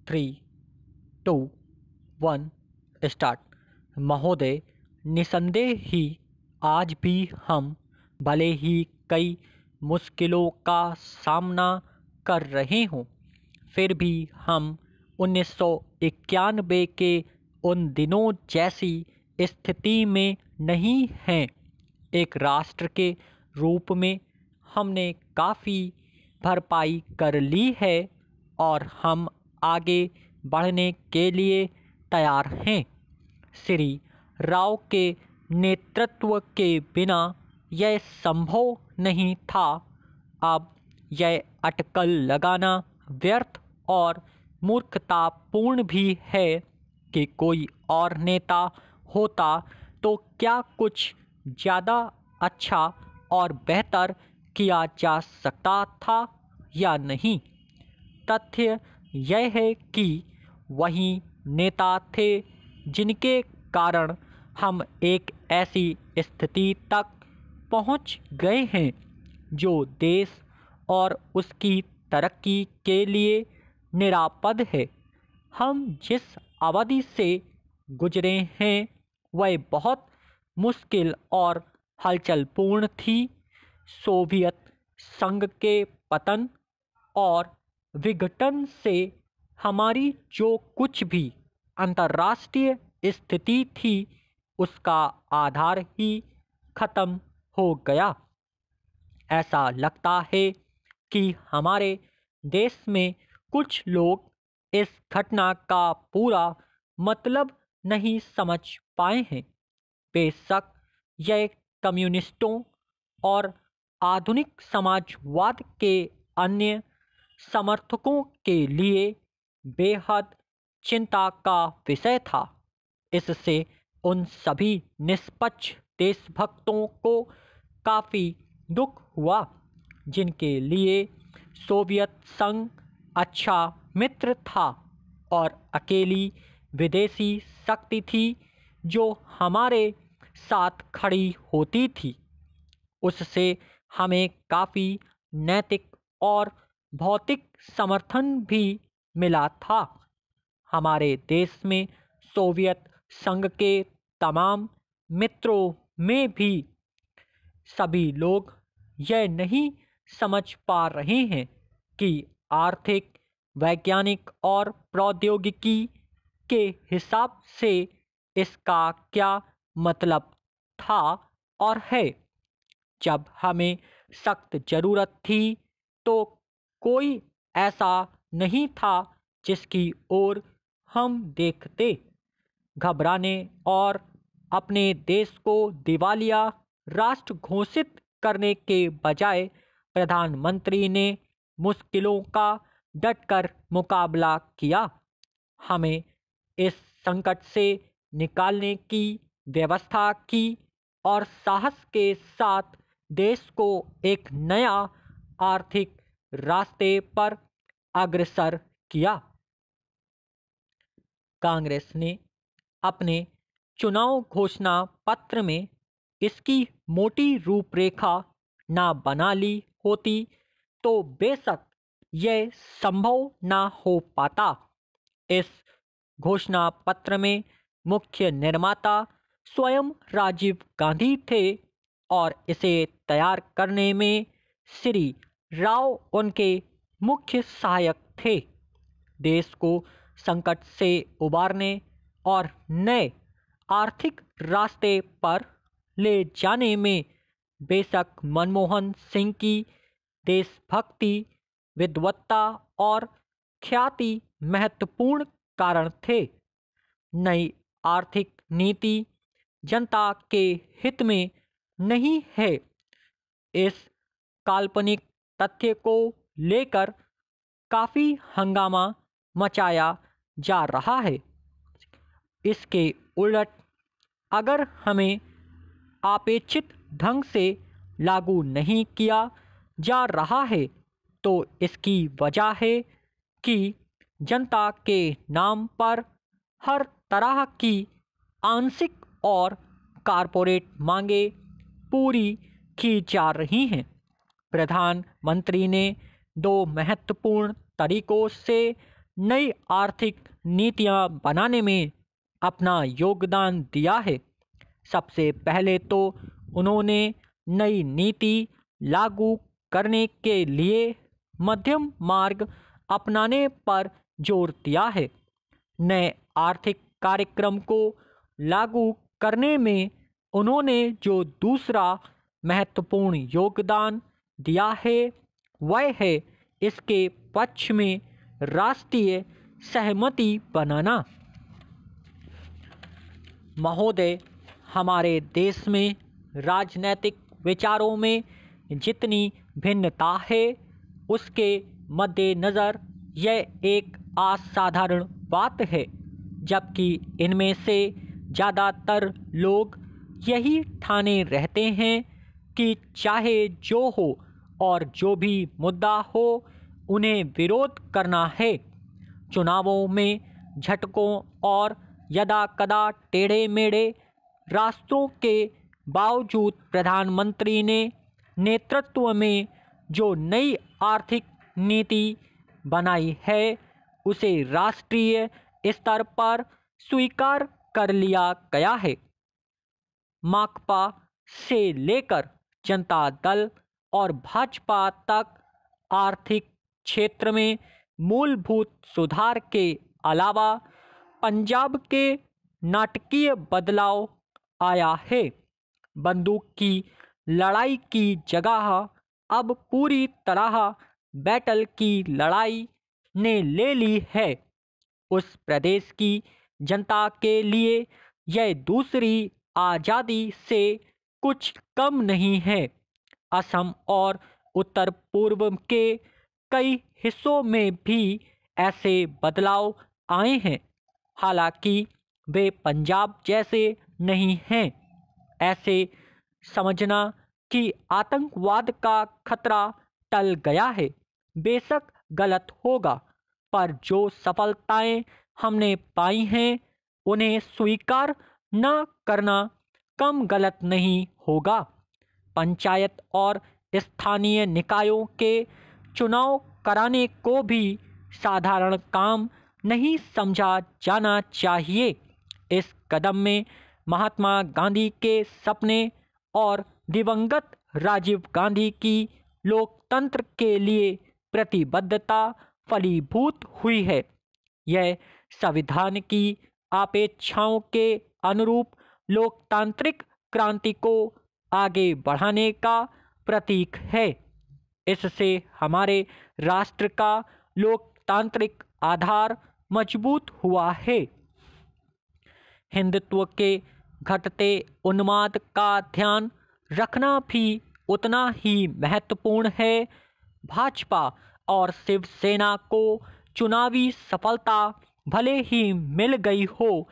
3, 2, 1 start. महोदय, निसंदेह ही आज भी हम भले ही कई मुश्किलों का सामना कर रहे हों, फिर भी हम 1991 के उन दिनों जैसी स्थिति में नहीं हैं। एक राष्ट्र के रूप में हमने काफ़ी भरपाई कर ली है और हम आगे बढ़ने के लिए तैयार हैं। श्री राव के नेतृत्व के बिना यह संभव नहीं था। अब यह अटकल लगाना व्यर्थ और मूर्खतापूर्ण भी है कि कोई और नेता होता तो क्या कुछ ज़्यादा अच्छा और बेहतर किया जा सकता था या नहीं। तथ्य यह है कि वही नेता थे जिनके कारण हम एक ऐसी स्थिति तक पहुंच गए हैं जो देश और उसकी तरक्की के लिए निरापद है। हम जिस अवधि से गुजरे हैं वह बहुत मुश्किल और हलचलपूर्ण थी। सोवियत संघ के पतन और विघटन से हमारी जो कुछ भी अंतर्राष्ट्रीय स्थिति थी उसका आधार ही खत्म हो गया। ऐसा लगता है कि हमारे देश में कुछ लोग इस घटना का पूरा मतलब नहीं समझ पाए हैं। बेशक यह कम्युनिस्टों और आधुनिक समाजवाद के अन्य समर्थकों के लिए बेहद चिंता का विषय था। इससे उन सभी निष्पक्ष देशभक्तों को काफ़ी दुख हुआ जिनके लिए सोवियत संघ अच्छा मित्र था और अकेली विदेशी शक्ति थी जो हमारे साथ खड़ी होती थी। उससे हमें काफ़ी नैतिक और भौतिक समर्थन भी मिला था। हमारे देश में सोवियत संघ के तमाम मित्रों में भी सभी लोग यह नहीं समझ पा रहे हैं कि आर्थिक, वैज्ञानिक और प्रौद्योगिकी के हिसाब से इसका क्या मतलब था और है। जब हमें सख्त ज़रूरत थी तो कोई ऐसा नहीं था जिसकी ओर हम देखते। घबराने और अपने देश को दिवालिया राष्ट्र घोषित करने के बजाय प्रधानमंत्री ने मुश्किलों का डटकर मुकाबला किया। हमें इस संकट से निकालने की व्यवस्था की और साहस के साथ देश को एक नया आर्थिक रास्ते पर अग्रसर किया। कांग्रेस ने अपने चुनाव घोषणा पत्र में इसकी मोटी रूपरेखा ना बना ली होती तो बेशक यह संभव ना हो पाता। इस घोषणा पत्र में मुख्य निर्माता स्वयं राजीव गांधी थे और इसे तैयार करने में श्री राव उनके मुख्य सहायक थे। देश को संकट से उबारने और नए आर्थिक रास्ते पर ले जाने में बेशक मनमोहन सिंह की देशभक्ति, विद्वत्ता और ख्याति महत्वपूर्ण कारण थे। नई आर्थिक नीति जनता के हित में नहीं है। इस काल्पनिक तथ्य को लेकर काफ़ी हंगामा मचाया जा रहा है। इसके उलट अगर हमें अपेक्षित ढंग से लागू नहीं किया जा रहा है तो इसकी वजह है कि जनता के नाम पर हर तरह की आंशिक और कारपोरेट मांगे पूरी की जा रही हैं। प्रधानमंत्री ने दो महत्वपूर्ण तरीकों से नई आर्थिक नीतियां बनाने में अपना योगदान दिया है। सबसे पहले तो उन्होंने नई नीति लागू करने के लिए मध्यम मार्ग अपनाने पर जोर दिया है। नए आर्थिक कार्यक्रम को लागू करने में उन्होंने जो दूसरा महत्वपूर्ण योगदान दिया है वह है इसके पक्ष में राष्ट्रीय सहमति बनाना। महोदय, हमारे देश में राजनीतिक विचारों में जितनी भिन्नता है उसके मद्देनज़र यह एक असाधारण बात है, जबकि इनमें से ज़्यादातर लोग यही ठाने रहते हैं कि चाहे जो हो और जो भी मुद्दा हो उन्हें विरोध करना है। चुनावों में झटकों और यदा कदा टेढ़े मेढ़े रास्तों के बावजूद प्रधानमंत्री ने नेतृत्व में जो नई आर्थिक नीति बनाई है उसे राष्ट्रीय स्तर पर स्वीकार कर लिया गया है। माकपा से लेकर जनता दल और भाजपा तक आर्थिक क्षेत्र में मूलभूत सुधार के अलावा पंजाब के नाटकीय बदलाव आया है। बंदूक की लड़ाई की जगह अब पूरी तरह बैटल की लड़ाई ने ले ली है। उस प्रदेश की जनता के लिए यह दूसरी आज़ादी से कुछ कम नहीं है। असम और उत्तर पूर्व के कई हिस्सों में भी ऐसे बदलाव आए हैं, हालांकि वे पंजाब जैसे नहीं हैं। ऐसे समझना कि आतंकवाद का खतरा टल गया है बेशक गलत होगा, पर जो सफलताएं हमने पाई हैं उन्हें स्वीकार न करना कम गलत नहीं होगा। पंचायत और स्थानीय निकायों के चुनाव कराने को भी साधारण काम नहीं समझा जाना चाहिए। इस कदम में महात्मा गांधी के सपने और दिवंगत राजीव गांधी की लोकतंत्र के लिए प्रतिबद्धता फलीभूत हुई है। यह संविधान की अपेक्षाओं के अनुरूप लोकतांत्रिक क्रांति को आगे बढ़ाने का प्रतीक है। इससे हमारे राष्ट्र का लोकतांत्रिक आधार मजबूत हुआ है। हिंदुत्व के घटते उन्माद का ध्यान रखना भी उतना ही महत्वपूर्ण है। भाजपा और शिवसेना को चुनावी सफलता भले ही मिल गई हो,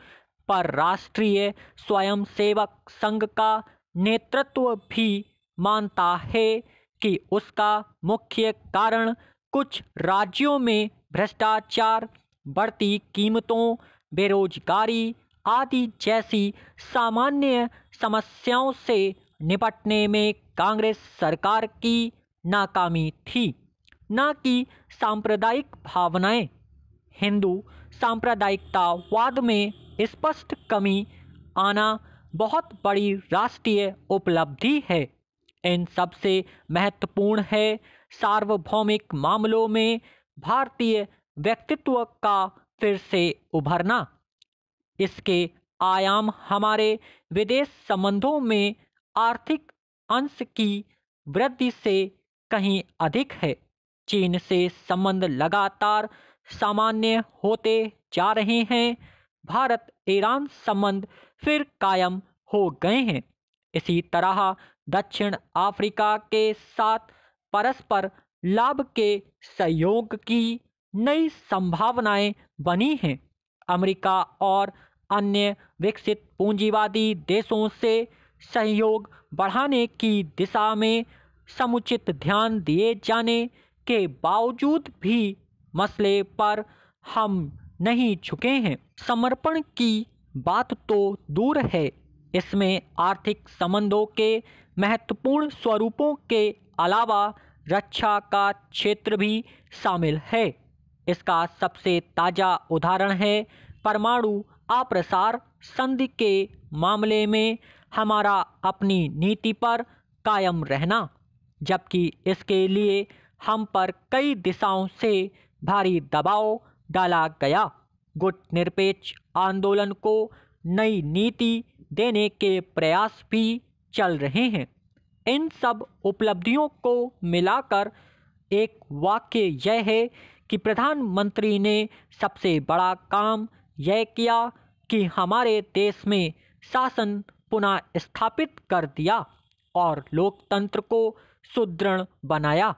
पर राष्ट्रीय स्वयंसेवक संघ का नेतृत्व भी मानता है कि उसका मुख्य कारण कुछ राज्यों में भ्रष्टाचार, बढ़ती कीमतों, बेरोजगारी आदि जैसी सामान्य समस्याओं से निपटने में कांग्रेस सरकार की नाकामी थी, न कि सांप्रदायिक भावनाएं। हिंदू सांप्रदायिकतावाद में स्पष्ट कमी आना बहुत बड़ी राष्ट्रीय उपलब्धि है। इन सबसे महत्वपूर्ण है सार्वभौमिक मामलों में भारतीय व्यक्तित्व का फिर से उभरना। इसके आयाम हमारे विदेश संबंधों में आर्थिक अंश की वृद्धि से कहीं अधिक है। चीन से संबंध लगातार सामान्य होते जा रहे हैं। भारत ईरान संबंध फिर कायम हो गए हैं। इसी तरह दक्षिण अफ्रीका के साथ परस्पर लाभ के सहयोग की नई संभावनाएं बनी हैं। अमेरिका और अन्य विकसित पूंजीवादी देशों से सहयोग बढ़ाने की दिशा में समुचित ध्यान दिए जाने के बावजूद भी मसले पर हम नहीं झुके हैं। समर्पण की बात तो दूर है, इसमें आर्थिक संबंधों के महत्वपूर्ण स्वरूपों के अलावा रक्षा का क्षेत्र भी शामिल है। इसका सबसे ताज़ा उदाहरण है परमाणु अप्रसार संधि के मामले में हमारा अपनी नीति पर कायम रहना, जबकि इसके लिए हम पर कई दिशाओं से भारी दबाव डाला गया। गुटनिरपेक्ष आंदोलन को नई नीति देने के प्रयास भी चल रहे हैं। इन सब उपलब्धियों को मिलाकर एक वाक्य यह है कि प्रधानमंत्री ने सबसे बड़ा काम यह किया कि हमारे देश में शासन पुनः स्थापित कर दिया और लोकतंत्र को सुदृढ़ बनाया।